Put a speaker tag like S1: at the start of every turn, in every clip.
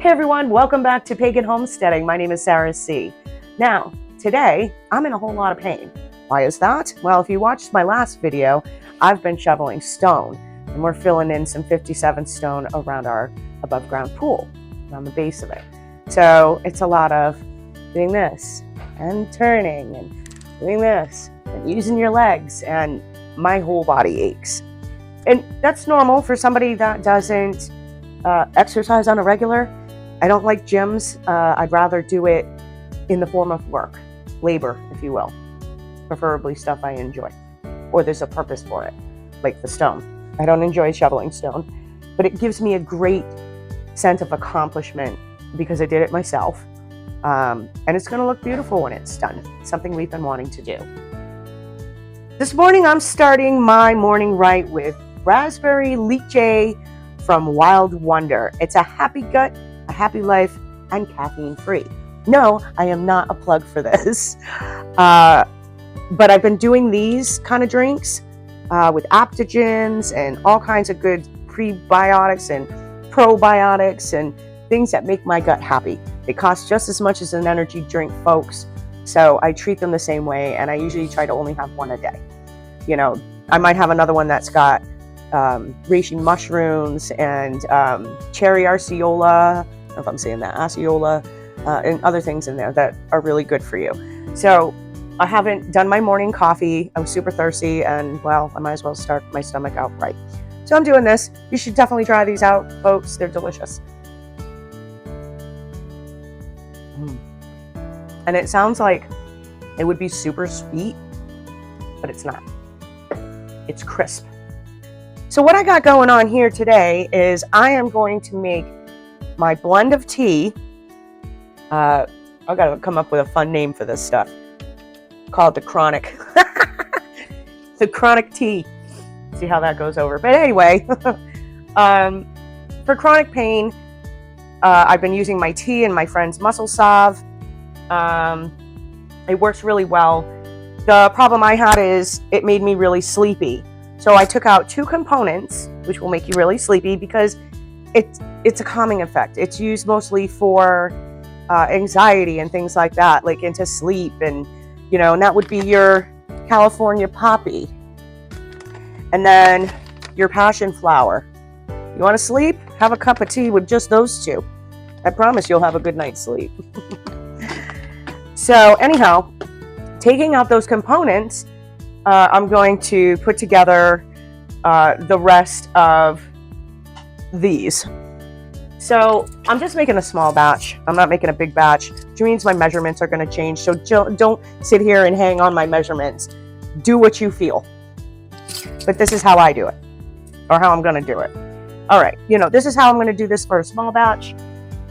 S1: Hey everyone, welcome back to Pagan Homesteading. My name is Sarah C. Now, today, I'm in a whole lot of pain. Why is that? Well, if you watched my last video, I've been shoveling stone, and we're filling in some 57 stone around our above ground pool, around the base of it. So it's a lot of doing this, and turning, and doing this, and using your legs, and my whole body aches. And that's normal for somebody that doesn't exercise on a regular. I don't like gyms. I'd rather do it in the form of work, labor, if you will. Preferably stuff I enjoy, or there's a purpose for it, like the stone. I don't enjoy shoveling stone, but it gives me a great sense of accomplishment because I did it myself. And it's going to look beautiful when it's done. It's something we've been wanting to do. This morning, I'm starting my morning right with raspberry lychee from Wild Wonder. It's a happy gut, a happy life, and caffeine free. No, I am not a plug for this. But I've been doing these kind of drinks with adaptogens and all kinds of good prebiotics and probiotics and things that make my gut happy. They cost just as much as an energy drink, folks. So I treat them the same way, and I usually try to only have one a day. You know, I might have another one that's got reishi mushrooms and cherry arceola, I don't know if I'm saying that, aceola, and other things in there that are really good for you. So I haven't done my morning coffee. I'm super thirsty, and well, I might as well start my stomach out right. So I'm doing this. You should definitely try these out, folks. They're delicious. And it sounds like it would be super sweet, but it's not. It's crisp. So what I got going on here today is I am going to make my blend of tea. I gotta come up with a fun name for this stuff. Call it the chronic. The chronic tea. See how that goes over. But anyway, for chronic pain, I've been using my tea and my friend's muscle salve. It works really well. The problem I had is it made me really sleepy. So I took out two components, which will make you really sleepy because it's a calming effect. It's used mostly for anxiety and things like that, like into sleep, and you know, and that would be your California poppy, and then your passionflower. You want to sleep? Have a cup of tea with just those two. I promise you'll have a good night's sleep. So anyhow, taking out those components, I'm going to put together the rest of these. So I'm just making a small batch. I'm not making a big batch, which means my measurements are going to change. So don't sit here and hang on my measurements. Do what you feel. But this is how I do it, or how I'm going to do it. All right, you know, this is how I'm going to do this for a small batch.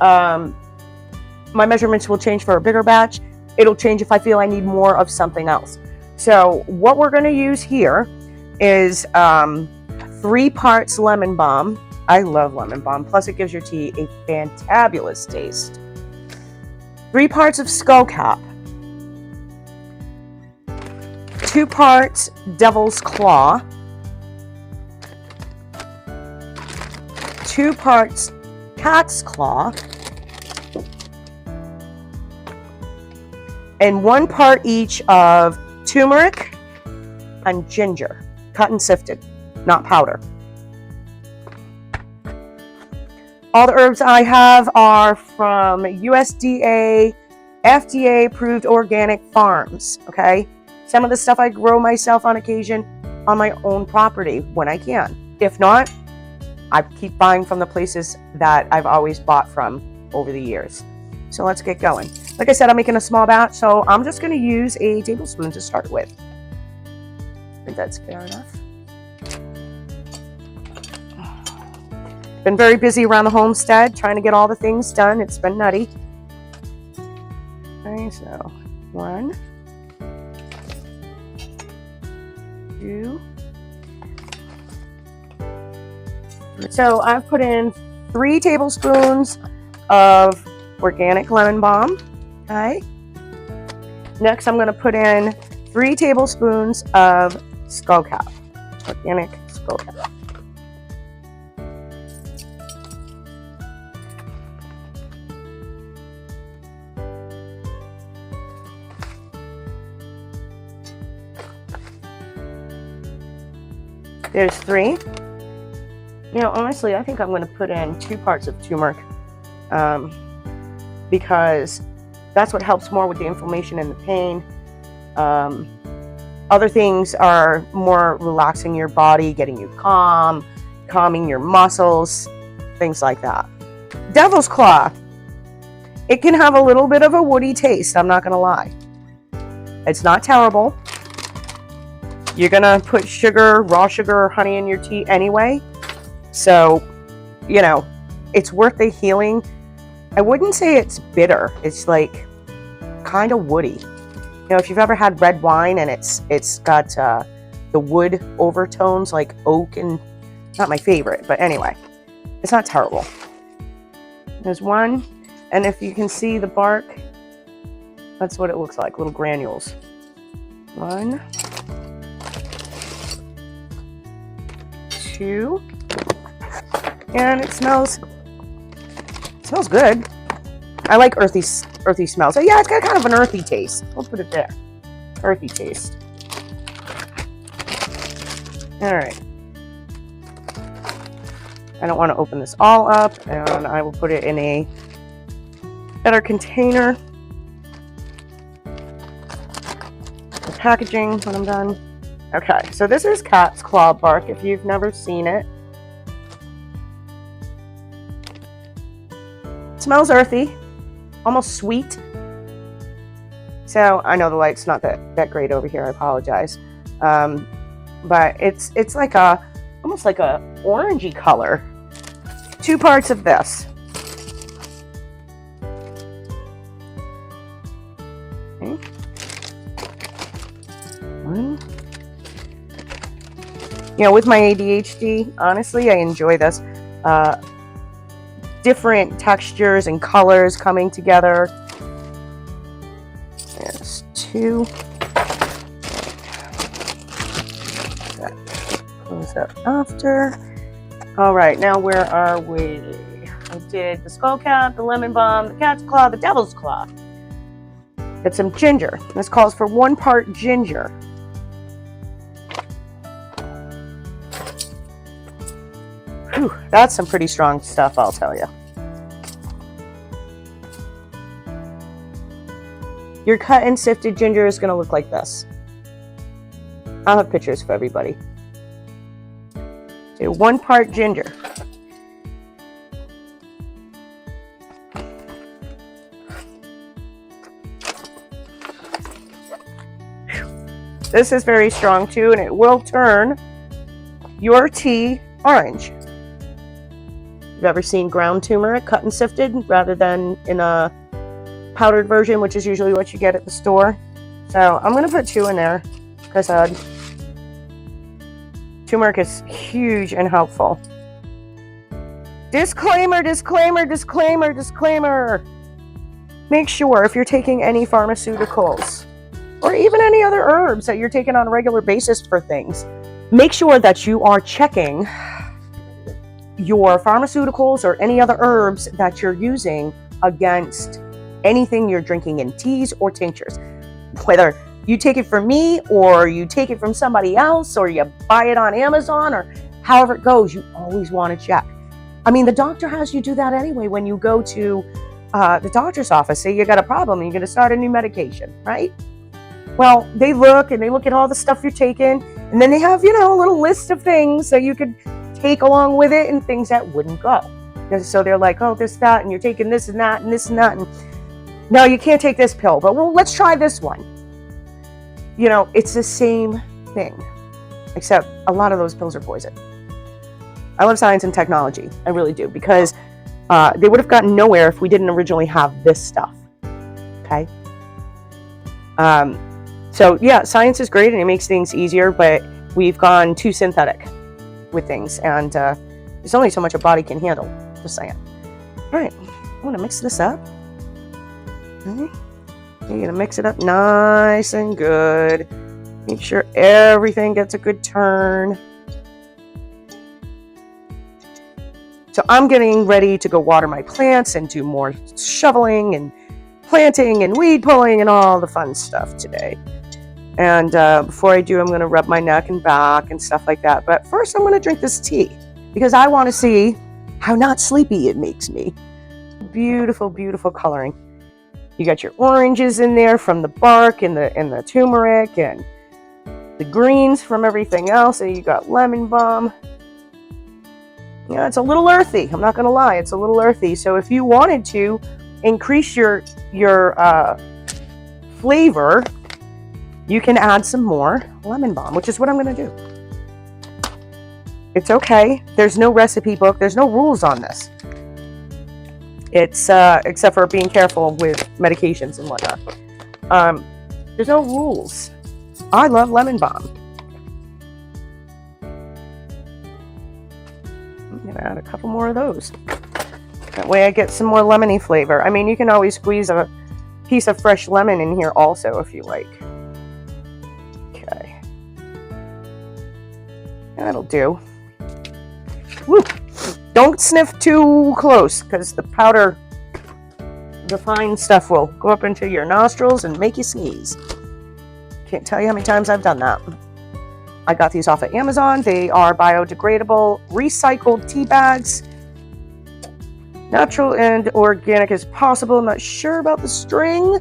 S1: My measurements will change for a bigger batch. It'll change if I feel I need more of something else. So what we're going to use here is 3 parts lemon balm. I love lemon balm. Plus it gives your tea a fantabulous taste. 3 parts of skullcap. 2 parts devil's claw. 2 parts cat's claw. And 1 part each of turmeric and ginger, cut and sifted, not powder. All the herbs I have are from USDA, FDA approved organic farms, okay? Some of the stuff I grow myself on occasion on my own property when I can. If not, I keep buying from the places that I've always bought from over the years. So let's get going. Like I said, I'm making a small batch, so I'm just going to use a tablespoon to start with. I think that's fair enough. Been very busy around the homestead, trying to get all the things done. It's been nutty. Okay, so 1, 2. So I've put in 3 tablespoons of organic lemon balm. Okay. Next, I'm going to put in 3 tablespoons of skullcap, organic skullcap. There's 3. You know, honestly, I think I'm going to put in 2 parts of turmeric because that's what helps more with the inflammation and the pain. Other things are more relaxing your body, getting you calm, calming your muscles, things like that. Devil's Claw. It can have a little bit of a woody taste, I'm not going to lie. It's not terrible. You're going to put sugar, raw sugar or honey in your tea anyway. So, you know, it's worth the healing. I wouldn't say it's bitter. It's like kind of woody. You know, if you've ever had red wine and it's got the wood overtones like oak, and not my favorite, but anyway, it's not terrible. There's 1, and if you can see the bark, that's what it looks like, little granules. 1, 2, and it smells good. I like earthy smells. So yeah, it's got kind of an earthy taste. We'll put it there. Earthy taste. All right. I don't want to open this all up, and I will put it in a better container. The packaging when I'm done. Okay, so this is cat's claw bark if you've never seen it. It smells earthy, almost sweet. So I know the light's not that great over here. I apologize, but it's like almost like a orangey color. 2 parts of this. Okay. 1. You know, with my ADHD, honestly, I enjoy this. Different textures and colors coming together. There's 2. Close that after. All right, now where are we? I did the skullcap, the lemon balm, the cat's claw, the devil's claw. Get some ginger. This calls for 1 part ginger. Whew, that's some pretty strong stuff, I'll tell you. Your cut and sifted ginger is going to look like this. I'll have pictures for everybody. So 1 part ginger. This is very strong too, and it will turn your tea orange. You've ever seen ground turmeric cut and sifted rather than in a powdered version, which is usually what you get at the store? So I'm going to put 2 in there because turmeric is huge and helpful. Disclaimer, disclaimer, disclaimer, disclaimer. Make sure if you're taking any pharmaceuticals or even any other herbs that you're taking on a regular basis for things, make sure that you are checking your pharmaceuticals or any other herbs that you're using against anything you're drinking in teas or tinctures. Whether you take it from me or you take it from somebody else or you buy it on Amazon or however it goes, you always want to check. I mean, the doctor has you do that anyway when you go to the doctor's office. Say you got a problem and you're going to start a new medication, right? Well, they look at all the stuff you're taking, and then they have, you know, a little list of things that you could take along with it and things that wouldn't go. So they're like, oh, this, that, and you're taking this and that and this and that. And no, you can't take this pill, but well, let's try this one. You know, it's the same thing, except a lot of those pills are poison. I love science and technology. I really do, because they would have gotten nowhere if we didn't originally have this stuff. Okay? So yeah, science is great and it makes things easier, but we've gone too synthetic with things, and there's only so much a body can handle. Just saying. All right, I'm gonna mix this up. Okay. You're gonna mix it up nice and good. Make sure everything gets a good turn. So I'm getting ready to go water my plants and do more shoveling and planting and weed pulling and all the fun stuff today. And before I do, I'm going to rub my neck and back and stuff like that. But first, I'm going to drink this tea because I want to see how not sleepy it makes me. Beautiful, beautiful coloring. You got your oranges in there from the bark and the turmeric and the greens from everything else. And you got lemon balm. Yeah, it's a little earthy. I'm not going to lie. It's a little earthy. So if you wanted to increase your flavor, you can add some more lemon balm, which is what I'm going to do. It's okay. There's no recipe book. There's no rules on this. It's except for being careful with medications and whatnot. There's no rules. I love lemon balm. I'm going to add a couple more of those. That way I get some more lemony flavor. I mean, you can always squeeze a piece of fresh lemon in here also if you like. Okay. That'll do. Woo. Don't sniff too close because the powder, the fine stuff will go up into your nostrils and make you sneeze. Can't tell you how many times I've done that. I got these off of Amazon. They are biodegradable, recycled tea bags. Natural and organic as possible. I'm not sure about the string.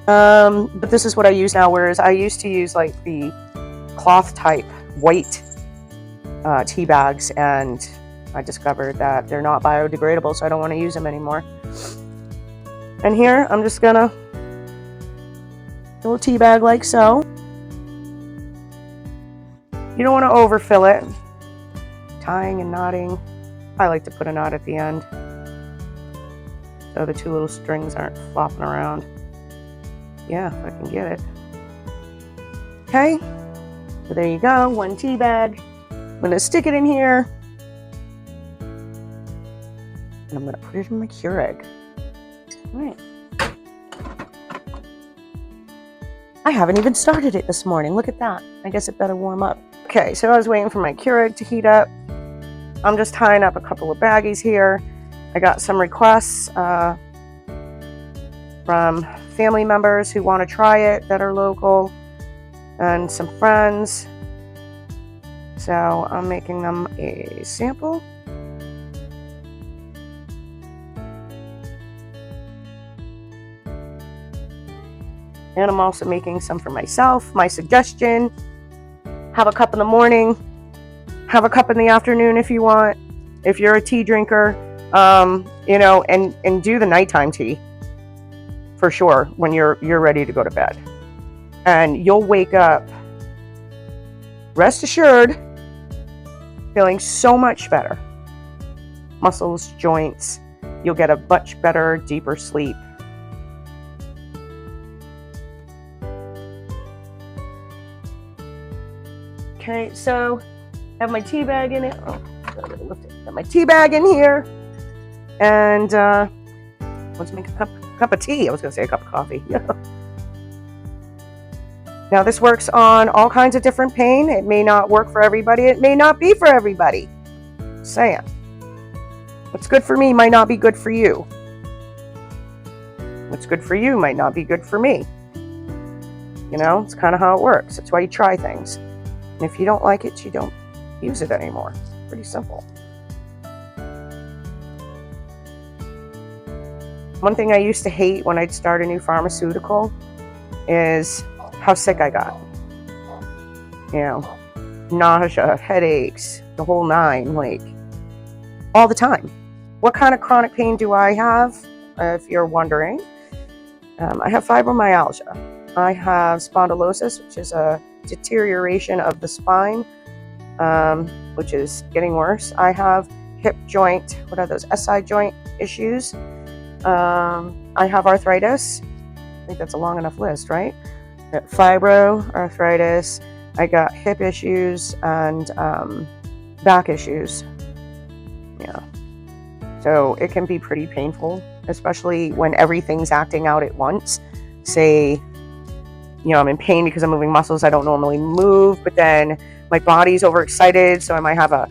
S1: But this is what I use now, whereas I used to use like the cloth type white tea bags, and I discovered that they're not biodegradable, so I don't want to use them anymore. And here, I'm just gonna fill a tea bag like so. You don't want to overfill it. Tying and knotting. I like to put a knot at the end, so the two little strings aren't flopping around. Yeah, if I can get it. Okay, so there you go, one tea bag. I'm gonna stick it in here, and I'm gonna put it in my Keurig. All right. I haven't even started it this morning. Look at that. I guess it better warm up. Okay, so I was waiting for my Keurig to heat up. I'm just tying up a couple of baggies here. I got some requests from family members who want to try it that are local, and some friends. So I'm making them a sample. And I'm also making some for myself. My suggestion, have a cup in the morning, have a cup in the afternoon if you want, if you're a tea drinker, you know, and do the nighttime tea for sure when you're ready to go to bed. And you'll wake up, rest assured, feeling so much better. Muscles, joints, you'll get a much better, deeper sleep. Okay, so I have my tea bag in it. Oh, I gotta lift it. Got my tea bag in here, and let's make a cup of tea. I was gonna say a cup of coffee. Now this works on all kinds of different pain. It may not work for everybody. It may not be for everybody. Just saying. What's good for me might not be good for you. What's good for you might not be good for me. You know, it's kind of how it works. That's why you try things. And if you don't like it, you don't use it anymore. Pretty simple. One thing I used to hate when I'd start a new pharmaceutical is how sick I got. You know, nausea, headaches, the whole nine, like all the time. What kind of chronic pain do I have? If you're wondering, I have fibromyalgia. I have spondylosis, which is a deterioration of the spine, which is getting worse. I have hip joint, what are those, SI joint issues. I have arthritis. I think that's a long enough list, right? Fibro, arthritis. I got hip issues and back issues. Yeah. So it can be pretty painful, especially when everything's acting out at once. Say, you know, I'm in pain because I'm moving muscles I don't normally move, but then my body's overexcited, so I might have a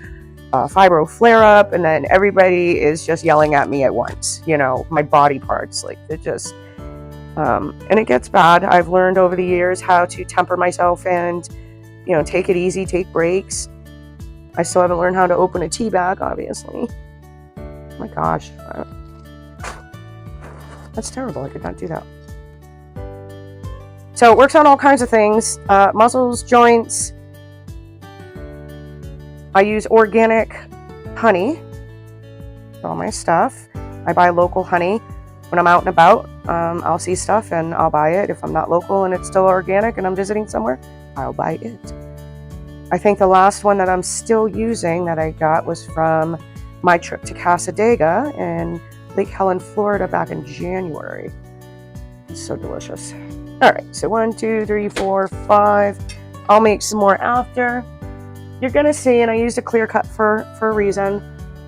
S1: fibro flare-up, and then everybody is just yelling at me at once. You know, my body parts, like, they're just, And it gets bad. I've learned over the years how to temper myself and, you know, take it easy, take breaks. I still haven't learned how to open a tea bag, obviously. Oh my gosh. That's terrible. I could not do that. So it works on all kinds of things. Muscles, joints. I use organic honey for all my stuff. I buy local honey. When I'm out and about, I'll see stuff and I'll buy it. If I'm not local and it's still organic and I'm visiting somewhere, I'll buy it. I think the last one that I'm still using that I got was from my trip to Casadega in Lake Helen, Florida back in January. It's so delicious. All right, so 1, 2, 3, 4, 5. I'll make some more after. You're gonna see, and I used a clear cut for a reason,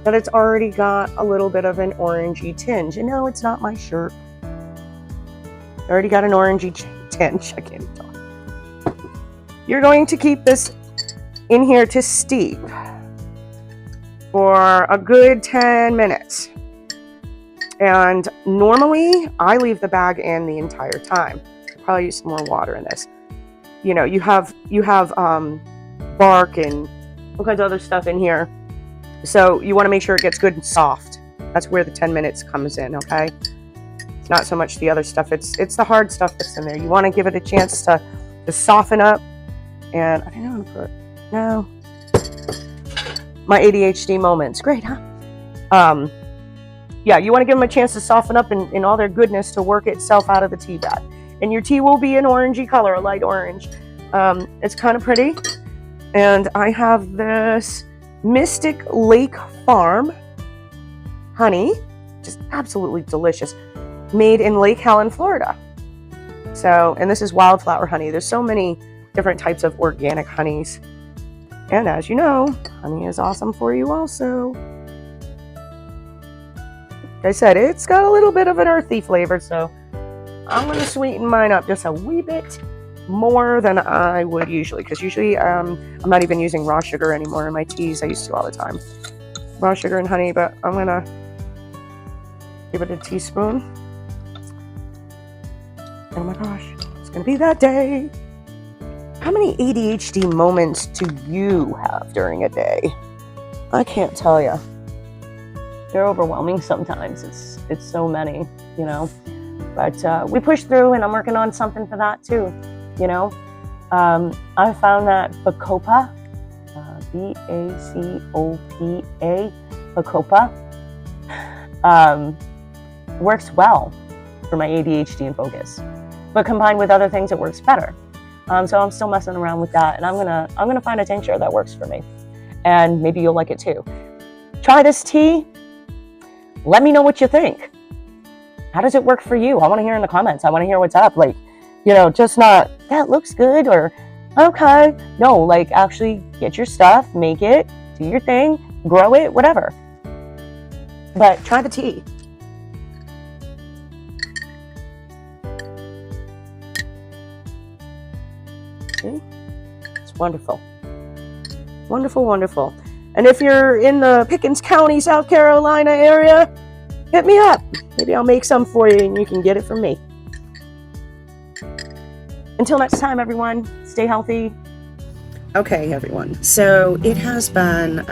S1: that it's already got a little bit of an orangey tinge. And no, it's not my shirt. It's already got an orangey tinge. I can't even talk. You're going to keep this in here to steep for a good 10 minutes. And normally I leave the bag in the entire time. I'll probably use some more water in this. You know, you have bark and all kinds of other stuff in here. So you want to make sure it gets good and soft. That's where the 10 minutes comes in, okay? It's not so much the other stuff. It's the hard stuff that's in there. You want to give it a chance to soften up. And I don't know how to put it. No. My ADHD moments. Great, huh? Yeah, you want to give them a chance to soften up in all their goodness to work itself out of the tea bag. And your tea will be an orangey color, a light orange. It's kind of pretty. And I have this Mystic Lake Farm honey, just absolutely delicious, made in Lake Helen, Florida. So, and this is wildflower honey. There's so many different types of organic honeys. And as you know, honey is awesome for you also. Like I said, it's got a little bit of an earthy flavor, so I'm going to sweeten mine up just a wee bit more than I would usually, because usually I'm not even using raw sugar anymore in my teas. I used to all the time. Raw sugar and honey, but I'm going to give it a teaspoon. Oh my gosh, it's going to be that day. How many ADHD moments do you have during a day? I can't tell you. They're overwhelming sometimes. It's so many, you know. But we push through, and I'm working on something for that too, you know. I found that Bacopa, B-A-C-O-P-A, Bacopa, works well for my ADHD and focus. But combined with other things, it works better. So I'm still messing around with that, and I'm gonna find a tincture that works for me, and maybe you'll like it too. Try this tea. Let me know what you think. How does it work for you? I want to hear in the comments. I want to hear what's up. Like, you know, just not that looks good or okay. No, like actually get your stuff, make it, do your thing, grow it, whatever. But try the tea. See? It's wonderful. Wonderful, wonderful. And if you're in the Pickens County, South Carolina area, hit me up. Maybe I'll make some for you and you can get it from me. Until next time, everyone, stay healthy. Okay, everyone. So it has been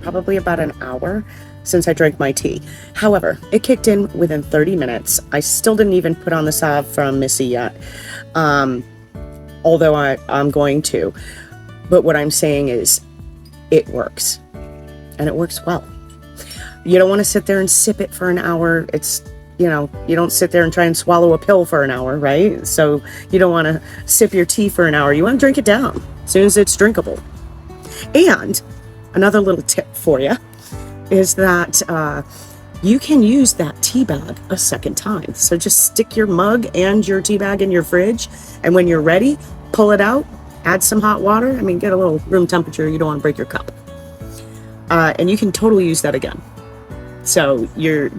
S1: probably about an hour since I drank my tea. However, it kicked in within 30 minutes. I still didn't even put on the salve from Missy yet. Although I'm going to. But what I'm saying is it works. And it works well. You don't want to sit there and sip it for an hour. It's, you know, you don't sit there and try and swallow a pill for an hour, right? So you don't want to sip your tea for an hour. You want to drink it down as soon as it's drinkable. And another little tip for you is that you can use that tea bag a second time. So just stick your mug and your tea bag in your fridge. And when you're ready, pull it out, add some hot water. I mean, get a little room temperature. You don't want to break your cup. And you can totally use that again. So you're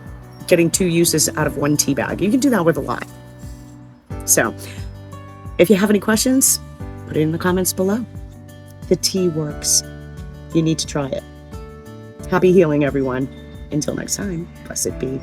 S1: getting 2 uses out of 1 tea bag. You can do that with a lot. So if you have any questions, put it in the comments below. The tea works. You need to try it. Happy healing, everyone. Until next time, blessed be.